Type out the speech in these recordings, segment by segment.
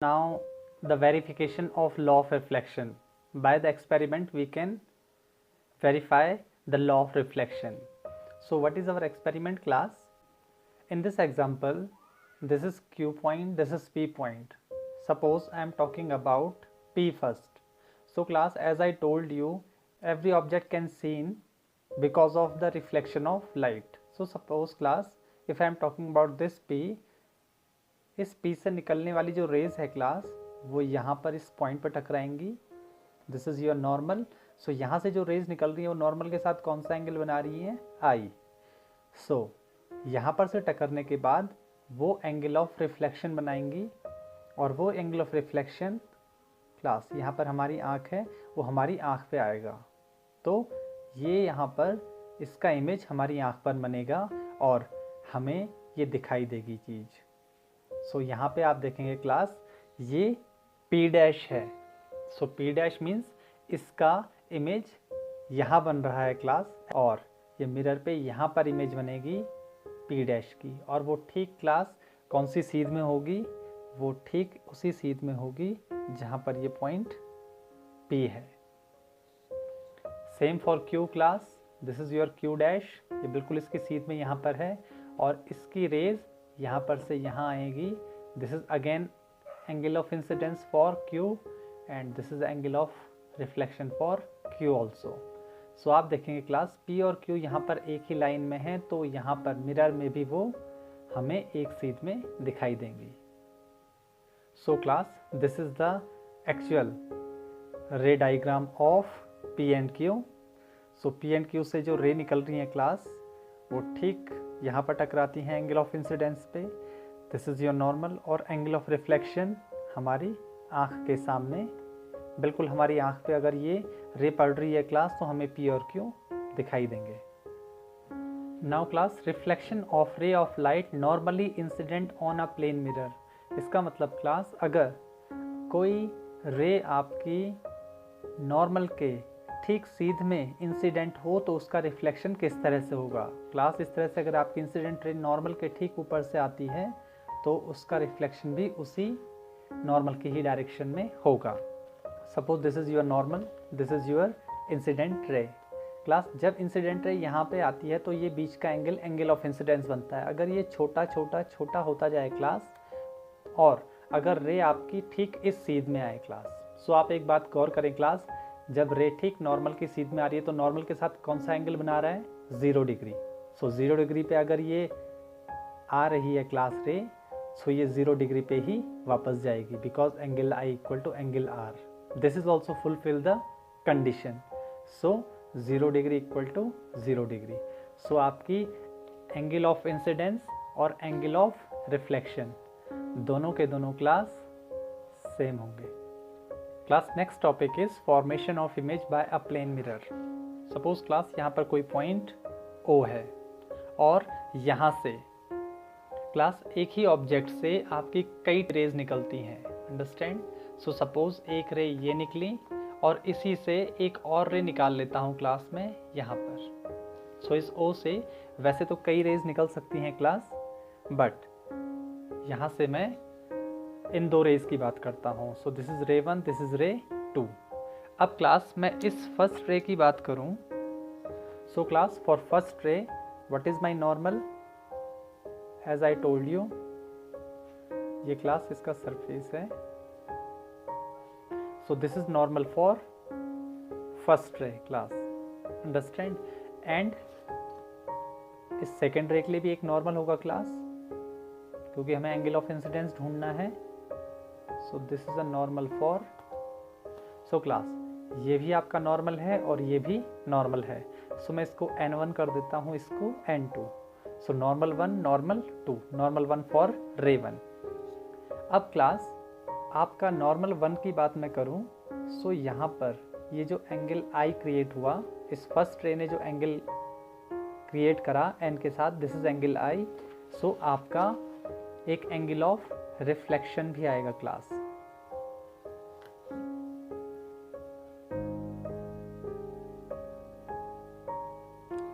Now the verification of law of reflection. By the experiment we can verify the law of reflection. So what is our experiment, class? In this example, this is Q point, this is P point. Suppose I am talking about P first. So class, as I told you, every object can seen because of the reflection of light. So suppose class, if I am talking about this P, इस P से निकलने वाली जो raise है class, वो यहाँ पर इस पॉइंट पर टकराएंगी. This is your normal. So यहाँ से जो रेज निकल रही है वो नॉर्मल के साथ कौन सा एंगल बना रही है? आई. सो यहाँ पर से टकरने के बाद वो एंगल ऑफ रिफ्लेक्शन बनाएंगी, और वो एंगल ऑफ रिफ्लेक्शन क्लास यहाँ पर हमारी आँख है, वो हमारी आँख पे आएगा. तो ये यहाँ पर इसका इमेज हमारी आँख पर बनेगा और हमें ये दिखाई देगी चीज़. सो यहाँ पे आप देखेंगे क्लास, ये P डैश है. सो P डैश मीन्स इसका इमेज यहाँ बन रहा है क्लास, और ये मिरर पे यहाँ पर इमेज बनेगी P डैश की, और वो ठीक क्लास कौन सी सीध में होगी? वो ठीक उसी सीध में होगी जहाँ पर ये पॉइंट P है. Same for Q class, this is your Q dash. ये बिल्कुल इसकी सीध में यहाँ पर है, और इसकी रेज यहाँ पर से यहाँ आएगी. This is again angle of incidence for Q, and this is angle of reflection for Q also. So आप देखेंगे क्लास, P और Q यहाँ पर एक ही लाइन में है, तो यहाँ पर मिरर में भी वो हमें एक सीध में दिखाई देंगी. So class, this is the actual रे diagram of P and Q. So P and Q से जो रे निकल रही है क्लास, वो ठीक यहाँ पर टकराती हैं एंगल ऑफ इंसिडेंस पे. This is your normal. और एंगल ऑफ रिफ्लेक्शन हमारी आँख के सामने, बिल्कुल हमारी आँख पे अगर ये रे पड़ रही है क्लास, तो हमें P और Q दिखाई देंगे. Now class, reflection of ray of light normally incident on a plane mirror. इसका मतलब क्लास, अगर कोई रे आपकी नॉर्मल के ठीक सीध में इंसिडेंट हो तो उसका रिफ्लेक्शन किस तरह से होगा? क्लास, इस तरह से अगर आपकी इंसिडेंट रे नॉर्मल के ठीक ऊपर से आती है तो उसका रिफ्लेक्शन भी उसी नॉर्मल की ही डायरेक्शन में होगा. Suppose this is your normal, this is your incident ray. Class, जब इंसिडेंट रे यहाँ पे आती है तो ये बीच का एंगल एंगल ऑफ इंसिडेंस बनता है. अगर ये छोटा छोटा छोटा होता जाए क्लास, और अगर रे आपकी ठीक इस सीध में आए क्लास, सो आप एक बात गौर करें क्लास, जब रे ठीक नॉर्मल की सीध में आ रही है तो नॉर्मल के साथ कौन सा एंगल बना रहा है? 0 डिग्री. सो 0 डिग्री पे अगर ये आ रही है क्लास रे, सो ये 0 डिग्री पे ही वापस जाएगी, because angle I equal to angle R. This is also fulfill the condition. So 0 degree equal to 0 degree. So आपकी एंगल ऑफ इंसिडेंस और एंगल ऑफ रिफ्लेक्शन दोनों के दोनों क्लास सेम होंगे. Class, next topic is formation of image by a plane mirror. Suppose class, यहाँ पर कोई point O है, और यहाँ से क्लास एक ही ऑब्जेक्ट से आपकी कई रेज निकलती हैं. अंडरस्टैंड? सो सपोज एक रे ये निकली, और इसी से एक और रे निकाल लेता हूँ क्लास में यहाँ पर. सो इस O से वैसे तो कई रेज निकल सकती हैं क्लास, बट यहाँ से मैं इन दो रेज की बात करता हूँ. सो दिस इज रे 1, दिस इज रे 2. अब क्लास, मैं इस फर्स्ट रे की बात करूँ. So class, for first ray what is my normal? As I told you, ये क्लास इसका सरफेस है. So this is normal for first ray class. Understand? And इस सेकेंड रे के लिए भी एक नॉर्मल होगा क्लास, क्योंकि हमें एंगल ऑफ इंसिडेंस ढूंढना है. So this is a normal for. So class, ये भी आपका नॉर्मल है और ये भी नॉर्मल है. सो मैं इसको N1 कर देता हूँ, इसको N2. So normal 1, normal 2, normal 1 for रे 1. अब क्लास, आपका नॉर्मल 1 की बात मैं करूँ, सो यहाँ पर ये जो एंगल I क्रिएट हुआ, इस फर्स्ट रे ने जो एंगल क्रिएट करा N के साथ, दिस इज एंगल I. सो आपका एक एंगल ऑफ रिफ्लेक्शन भी आएगा class.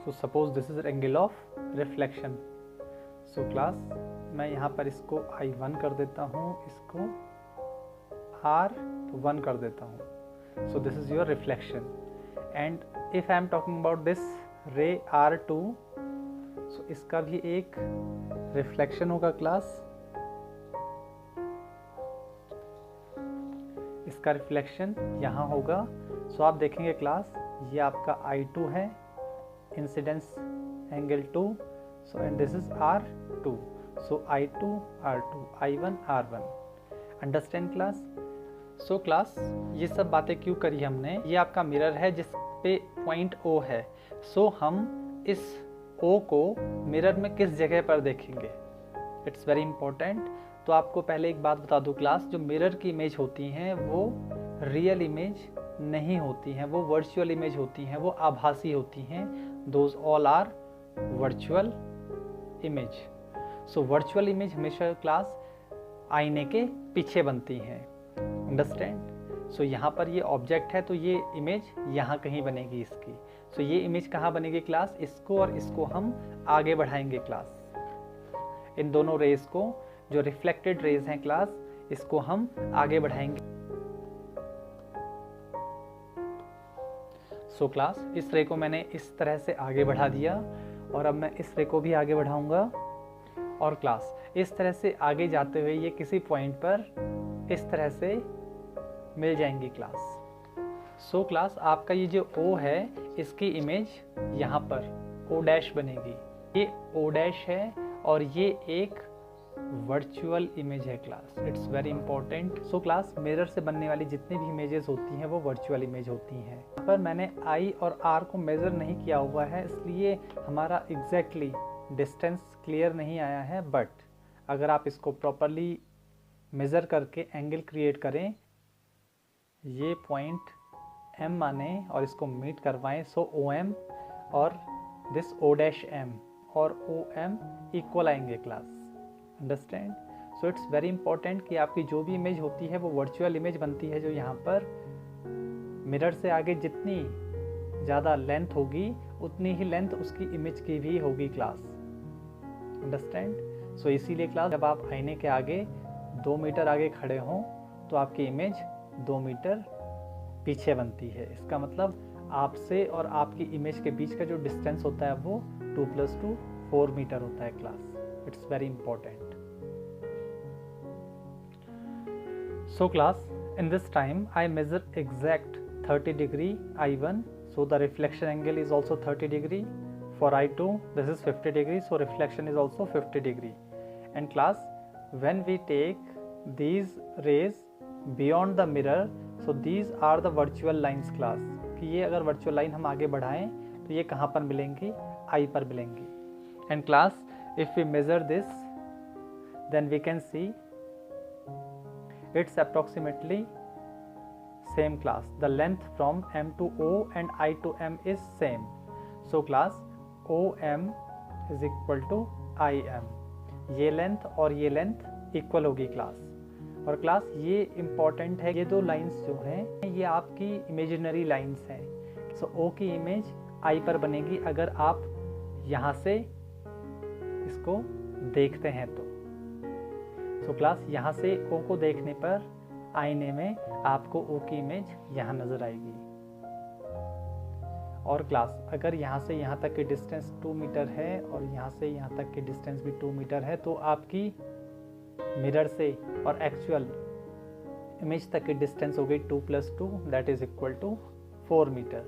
So suppose this is angle of reflection. So class, मैं यहाँ पर इसको I1 कर देता हूँ, इसको R1 कर देता हूँ। So this is your reflection. And if I am talking about this रे R2, सो इसका भी एक रिफ्लेक्शन होगा क्लास। इसका रिफ्लेक्शन यहाँ होगा। सो आप देखेंगे क्लास, ये आपका I2 है, incidence angle 2, so and this is R2, so I2 R2, I1 R1। Understand class? So class, ये सब बातें क्यों करी हमने? ये आपका मिरर है जिस पे पॉइंट O है। सो हम इस O को मिरर में किस जगह पर देखेंगे, इट्स वेरी इंपॉर्टेंट। तो आपको पहले एक बात बता दूं क्लास, जो मिरर की इमेज होती हैं वो रियल इमेज नहीं होती हैं, वो वर्चुअल इमेज होती हैं, वो आभासी होती हैं। Those all are virtual image. So virtual image हमेशा क्लास आईने के पीछे बनती हैं। अंडरस्टैंड? सो यहाँ पर ये ऑब्जेक्ट है तो ये इमेज यहाँ कहीं बनेगी इसकी। सो ये इमेज कहाँ बनेगी क्लास? इसको और इसको हम आगे बढ़ाएंगे क्लास। इन दोनों रेज को, जो रिफ्लेक्टेड रेज हैं क्लास, इसको हम आगे बढ़ाएंगे। सो क्लास, इस रे को मैंने इस तरह से आगे बढ़ा दिया और अब मैं इस रे को भी आगे बढ़ाऊंगा। और क्लास, इस तरह से आगे जाते हुए ये किसी पॉइंट पर इस तरह से मिल जाएंगी क्लास। सो क्लास, आपका ये जो O है इसकी इमेज यहाँ पर O' बनेगी। ये O' है और ये एक वर्चुअल इमेज है class. It's very important. So class, mirror से बनने वाली जितनी भी इमेजेस होती हैं वो वर्चुअल इमेज होती हैं। यहाँ पर मैंने I और R को मेज़र नहीं किया हुआ है, इसलिए हमारा एग्जैक्टली डिस्टेंस क्लियर नहीं आया है। बट अगर आप इसको प्रॉपरली मेज़र करके एंगल क्रिएट करें, ये पॉइंट M माने और इसको मीट करवाएं, सो OM और दिस O'M और OM इक्वल आएंगे class. Understand? So it's very important कि आपकी जो भी इमेज होती है वो वर्चुअल इमेज बनती है, जो यहाँ पर मिरर से आगे जितनी ज़्यादा लेंथ होगी उतनी ही लेंथ उसकी इमेज की भी होगी क्लास। अंडरस्टैंड? सो इसीलिए क्लास, जब आप आईने के आगे 2 मीटर आगे खड़े हों तो आपकी इमेज 2 मीटर पीछे बनती है। इसका मतलब आपसे और आपकी इमेज के बीच का जो डिस्टेंस होता है वो 2 + 2 4 मीटर होता है class. It's very important. So class, in this time I measure exact 30 degree I1, so the reflection angle is also 30 degree. For I2 this is 50 degree, so reflection is also 50 degree. And class, when we take these rays beyond the mirror, so these are the virtual lines class, कि ये अगर virtual line हम आगे बढ़ाएं तो ये कहाँ पर मिलेंगी? I पर मिलेंगी। And class, if we measure this, then we can see it's approximately same class. The length from M to O and I to M is same. So class, OM is equal to IM. ये length और ये length equal होगी class. और class, ये important है, ये दो lines जो हैं ये आपकी इमेजिनरी लाइंस हैं। सो O की इमेज I पर बनेगी अगर आप यहाँ से इसको देखते हैं तो। सो क्लास, यहाँ से O को देखने पर आईने में आपको O की इमेज यहाँ नज़र आएगी। और क्लास, अगर यहाँ से यहाँ तक की डिस्टेंस 2 मीटर है और यहाँ से यहाँ तक की डिस्टेंस भी 2 मीटर है, तो आपकी मिरर से और एक्चुअल इमेज तक की डिस्टेंस हो गई 2 + 2 that is equal to 4 metre.